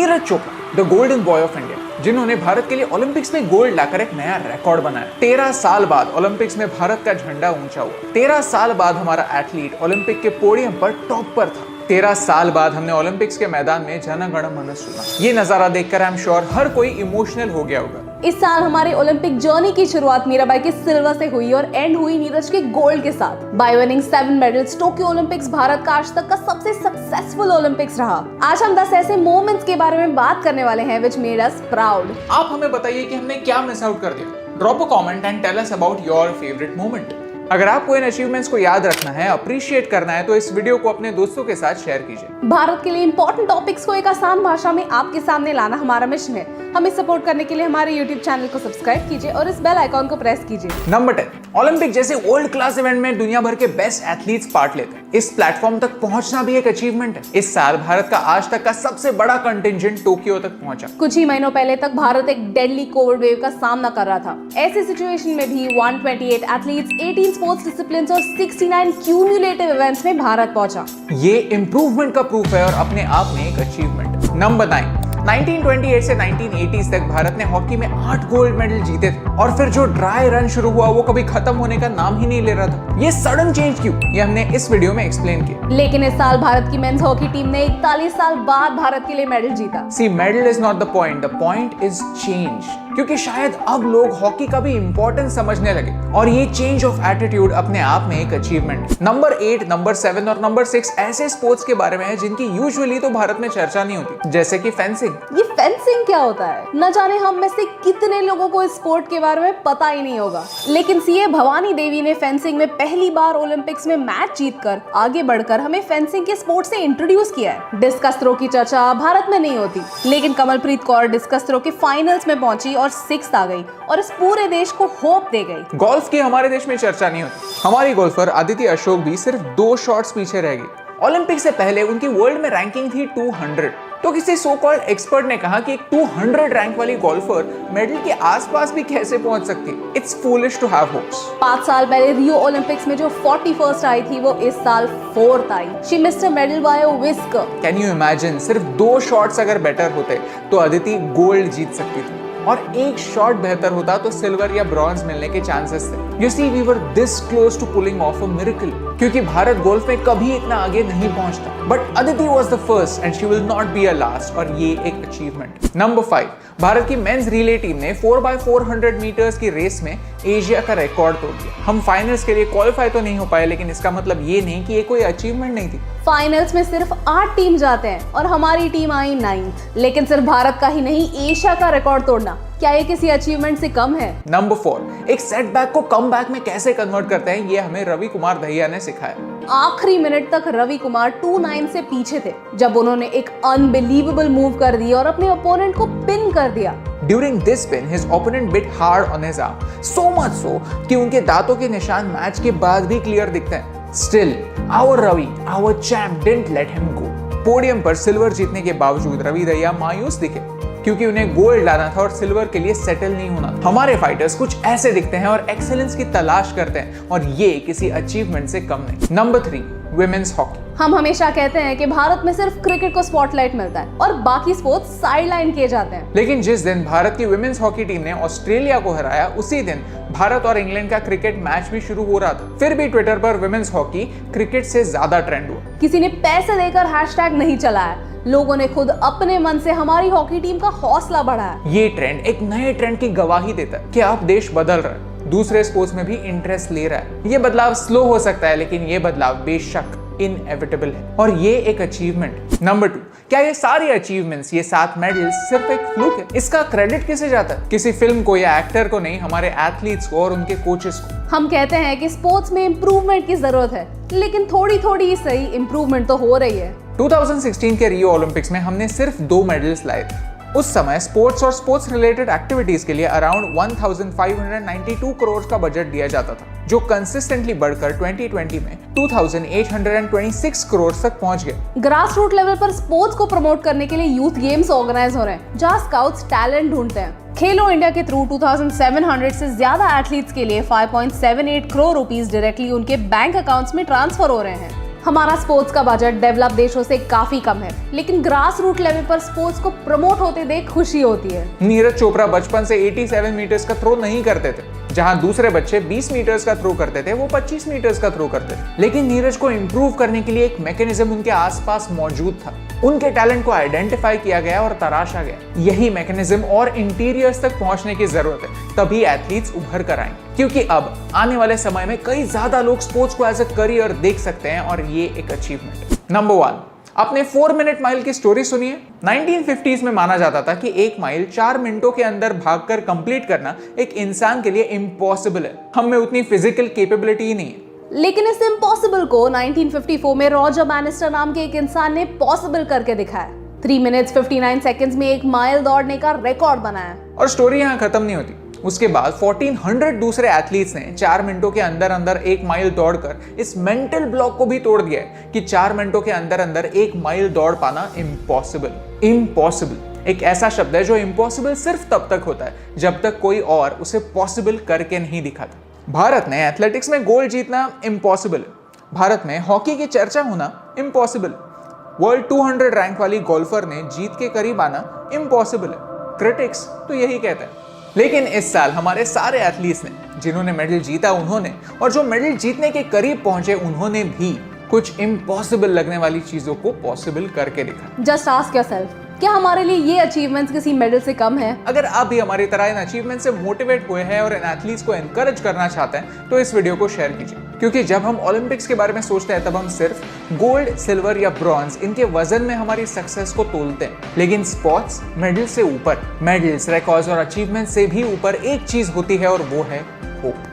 Neeraj Chopra, the golden boy of India, जिन्होंने भारत के लिए ओलंपिक्स में गोल्ड लाकर एक नया रिकॉर्ड बनाया। 13 साल बाद ओलंपिक्स में भारत का झंडा ऊंचा हुआ। 13 साल बाद हमारा एथलीट ओलंपिक के पोडियम पर टॉप पर था। 13 साल बाद हमने ओलंपिक्स के मैदान में जन गण मन सुना। ये नजारा देखकर आई एम श्योर हर कोई इमोशनल हो गया होगा। इस साल हमारे ओलंपिक जर्नी की शुरुआत मीराबाई के सिल्वर से हुई और एंड हुई नीरज के गोल्ड के साथ। Bye winning 7 medals, Tokyo Olympics Bharat का आज तक का सबसे सक्सेसफुल ओलंपिक्स रहा। आज हम 10 ऐसे मोमेंट्स के बारे में बात करने वाले हैं which made us proud। आप हमें बताइए कि हमने क्या मिस आउट कर दिया। Drop a comment and tell us about your favourite moment. अगर आपको इन अचीवमेंट्स को याद रखना है, अप्रिशिएट करना है, तो इस वीडियो को अपने दोस्तों के साथ शेयर कीजिए। भारत के लिए इंपॉर्टेंट टॉपिक्स को एक आसान भाषा में आपके सामने लाना हमारा मिशन है। हमें सपोर्ट करने के लिए हमारे YouTube चैनल को सब्सक्राइब कीजिए और इस बेल आइकॉन को प्रेस कीजिए। नंबर 10, ओलंपिक जैसे वर्ल्ड क्लास इवेंट में दुनिया भर के बेस्ट एथलीट्स पार्ट लेते हैं। इस प्लेटफॉर्म तक पहुंचना भी एक अचीवमेंट है। इस साल भारत का आज तक का सबसे बड़ा कंटिंजेंट टोक्यो तक पहुंचा। कुछ ही महीनों पहले तक भारत एक डेडली कोविड वेव का सामना कर रहा था। ऐसी सिचुएशन में भी 128 एथलीट्स, 18 स्पोर्ट्स डिसिप्लिन्स और 69 क्यूमुलेटिव इवेंट्स में भारत पहुंचा। ये इंप्रूवमेंट का प्रूफ है और अपने आप में एक अचीवमेंट। नंबर 9, 1928 से 1980 तक भारत ने हॉकी में 8 गोल्ड मेडल जीते थे और फिर जो ड्राई रन शुरू हुआ वो कभी खत्म होने का नाम ही नहीं ले रहा था। ये सडन चेंज क्यों, ये हमने इस वीडियो में एक्सप्लेन किया। लेकिन इस साल भारत की मेंस हॉकी टीम ने 41 साल बाद भारत के लिए मेडल जीता। See, medal is not the point is change. क्योंकि शायद अब लोग हॉकी का भी इंपॉर्टेंस समझने लगे और ये चेंज ऑफ एटीट्यूड अपने आप में एक अचीवमेंट। नंबर 8, नंबर 7 और नंबर 6 ऐसे स्पोर्ट्स के बारे में है जिनकी यूजुअली तो भारत में चर्चा नहीं होती, जैसे कि फेंसिंग। ये फेंसिंग क्या होता है? न जाने हम में से कितने लोगों को इस स्पोर्ट के बारे में पता ही नहीं होगा। लेकिन सीए भवानी देवी ने फेंसिंग में पहली बार ओलंपिक्स में मैच जीतकर आगे बढ़कर हमें फेंसिंग के स्पोर्ट से इंट्रोड्यूस किया है। डिस्कस थ्रो की चर्चा भारत में नहीं होती, लेकिन कमलप्रीत कौर डिस्कस थ्रो के फाइनल्स में पहुंची और 6th आ गई और इस पूरे देश को होप दे गई। गोल्फ की हमारे देश में चर्चा नहीं होती। हमारी गोल्फर अदिति अशोक भी सिर्फ 2 शॉट्स पीछे रह गई। ओलंपिक से पहले उनकी वर्ल्ड में रैंकिंग थी 200। तो किसी सो कॉल्ड एक्सपर्ट ने कहा कि एक 200 रैंक वाली गोल्फर मेडल के आसपास भी कैसे पहुंच सकती है। It's foolish to have hopes. 5 साल पहले रियो ओलंपिक्स में जो 41st आई थी वो इस साल 4th I. She missed a medal by a whisker. Can you imagine, सिर्फ 2 शॉट्स अगर बेटर होते तो अदिति गोल्ड जीत सकती थी और एक शॉट बेहतर होता तो सिल्वर या ब्रॉन्ज मिलने के चांसेस थे। You see, we were this close to pulling off a miracle, क्योंकि भारत गोल्फ में कभी इतना आगे नहीं पहुंचता। But Aditi was the first and she will not be a last, और ये एक अचीवमेंट। नंबर 5, भारत की मेंस रिले टीम ने 4x400 मीटर्स की रेस में एशिया का रिकॉर्ड तोड़ दिया। हम फाइनल्स के लिए क्वालिफाई तो नहीं हो पाए, लेकिन इसका मतलब ये नहीं कि ये कोई अचीवमेंट नहीं थी। फाइनल्स में सिर्फ 8 टीम जाते हैं और हमारी टीम आई 9th। लेकिन सिर्फ भारत का ही नहीं, एशिया का रिकॉर्ड तोड़ना क्या ये किसी अचीवमेंट से कम है? नंबर 4, एक सेटबैक को कमबैक में कैसे कन्वर्ट करते हैं, ये हमें रवि कुमार दहिया ने सिखाया। आखिरी मिनट तक रवि कुमार 2-9 से पीछे थे जब उन्होंने एक अनबिलीवेबल मूव कर दिया और अपने ओपोनेंट को पिन कर दिया। During this pin, his opponent bit hard on his arm, so much so कि उनके दांतों के निशान मैच के बाद भी क्लियर दिखते हैं। Still, our Ravi, our champ, didn't let him go. Podium पर सिल्वर जीतने के बावजूद रवि दहिया मायूस दिखे, क्योंकि उन्हें गोल्ड लाना था और सिल्वर के लिए सेटल नहीं होना था। हमारे फाइटर्स कुछ ऐसे दिखते हैं और एक्सेलेंस की तलाश करते हैं, और ये किसी अचीवमेंट से कम नहीं। Number 3, women's hockey. हम हमेशा कहते हैं कि भारत में सिर्फ क्रिकेट को स्पॉटलाइट मिलता है और बाकी स्पोर्ट्स साइडलाइन किए जाते हैं। लेकिन जिस दिन भारत की विमेंस हॉकी टीम ने ऑस्ट्रेलिया को हराया, उसी दिन भारत और इंग्लैंड का क्रिकेट मैच भी शुरू हो रहा था। फिर भी ट्विटर पर विमेंस हॉकी क्रिकेट से ज्यादा ट्रेंड हुआ। किसी ने पैसे देकर हैशटैग नहीं चलाया, लोगों ने खुद अपने मन से हमारी हॉकी टीम का हौसला बढ़ाया। ये ट्रेंड एक नए ट्रेंड की गवाही देता है कि अब देश बदल रहा है, दूसरे स्पोर्ट्स में भी इंटरेस्ट ले रहा है। ये बदलाव स्लो हो सकता है, लेकिन ये बदलाव बेशक इनएविटेबल है, और ये एक अचीवमेंट। नंबर 2, क्या ये सारी अचीवमेंट्स, ये 7 मेडल्स सिर्फ एक फ्लूक है? इसका क्रेडिट किसे जाता है? किसी फिल्म को या एक्टर को नहीं, हमारे एथलीट्स को और उनके कोचेस को। हम कहते हैं कि स्पोर्ट्स में इंप्रूवमेंट की जरूरत है, लेकिन थोड़ी थोड़ी ही सही इंप्रूवमेंट तो हो रही है। 2016 के रियो ओलंपिक्स में हमने सिर्फ 2 मेडल्स लाए थे। उस समय स्पोर्ट्स और स्पोर्ट्स रिलेटेड एक्टिविटीज के लिए अराउंड 1592 करोड़ का बजट दिया जाता था, जो कंसिस्टेंटली बढ़कर 2020 में 2826 करोड़ तक पहुंच गए। ग्रास रूट लेवल पर स्पोर्ट्स को प्रमोट करने के लिए यूथ गेम्स ऑर्गेनाइज हो रहे हैं, जहां स्काउट्स टैलेंट ढूंढते हैं। खेलो इंडिया के थ्रू 2700 से ज्यादा एथलीट्स के लिए 5.78 करोड़ रुपीस डायरेक्टली उनके बैंक अकाउंट्स में ट्रांसफर हो रहे हैं। हमारा स्पोर्ट्स का बजट डेवलप देशों से काफी कम है, लेकिन ग्रास रूट लेवल पर स्पोर्ट्स को प्रमोट होते देख खुशी होती है। नीरज चोपड़ा बचपन से 87 मीटर्स का थ्रो नहीं करते थे, जहां दूसरे बच्चे 20 मीटर्स का थ्रो करते थे, वो 25 मीटर्स का थ्रो करते थे। लेकिन नीरज को इंप्रूव करने के लिए एक मैकेनिज्म उनके आसपास मौजूद था। उनके टैलेंट को आइडेंटिफाई किया गया और तराशा गया। यही मैकेनिज्म और इंटीरियर्स तक पहुंचने की जरूरत है, तभी एथलीट्स उभर कर आएंगे। क्योंकि अब आने वाले समय में कई ज्यादा लोग स्पोर्ट्स को एज अ करियर देख सकते हैं और ये एक अचीवमेंट है। नंबर 1, आपने 4 मिनट माइल की स्टोरी सुनी है? 1950s में माना जाता था कि 1 माइल 4 मिनटों के अंदर भागकर कंप्लीट करना एक इंसान के लिए इम्पॉसिबल है। हम में उतनी फिजिकल कैपेबिलिटी ही नहीं है। लेकिन इस इम्पॉसिबल को 1954 में रॉजर बैनिस्टर नाम के एक इंसान ने पॉसिबल करके दिखाया। 3 मिनट्स 59 सेकंड्स में 1 माइल दौड़ने का रिकॉर्ड बनाया। और स्टोरी यहाँ खत्म नहीं होती। उसके बाद 1400 दूसरे एथलीट्स ने 4 मिनटों के अंदर अंदर 1 माइल दौड़कर इस मेंटल ब्लॉक को भी तोड़ दिया है कि 4 मिनटों के अंदर अंदर 1 माइल दौड़ पाना इम्पॉसिबल। इम्पॉसिबल एक ऐसा शब्द है जो इम्पॉसिबल सिर्फ तब तक होता है जब तक कोई और उसे पॉसिबल करके नहीं दिखाता। भारत ने एथलेटिक्स में गोल्ड जीतना इम्पॉसिबल है। भारत में हॉकी की चर्चा होना इम्पॉसिबल। वर्ल्ड 200 रैंक वाली गोल्फर ने जीत के करीब आना इम्पॉसिबल है। क्रिटिक्स तो यही कहते हैं। लेकिन इस साल हमारे सारे एथलीट्स ने, जिन्होंने मेडल जीता उन्होंने, और जो मेडल जीतने के करीब पहुंचे उन्होंने भी कुछ इम्पॉसिबल लगने वाली चीजों को पॉसिबल करके दिखा। जस्ट आस्क योरसेल्फ, क्या हमारे लिए ये अचीवमेंट्स किसी मेडल से कम है? अगर आप भी हमारी तरह इन अचीवमेंट से मोटिवेट हुए हैं और इन एथलीट्स को एनकरेज करना चाहते हैं तो इस वीडियो को शेयर कीजिए। क्योंकि जब हम ओलंपिक्स के बारे में सोचते हैं तब हम सिर्फ गोल्ड, सिल्वर या ब्रॉन्ज इनके वजन में हमारी सक्सेस को तोलते हैं। लेकिन स्पोर्ट्स मेडल से ऊपर, मेडल्स, रिकॉर्ड्स और अचीवमेंट से भी ऊपर एक चीज होती है और वो है होप।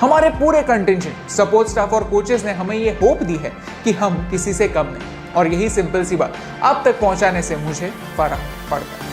हमारे पूरे कंटिजेंट, सपोर्ट स्टाफ और कोचेस ने हमें ये होप दी है कि हम किसी से कम नहीं, और यही सिंपल सी बात आप तक पहुंचाने से मुझे फर्क पड़ता है।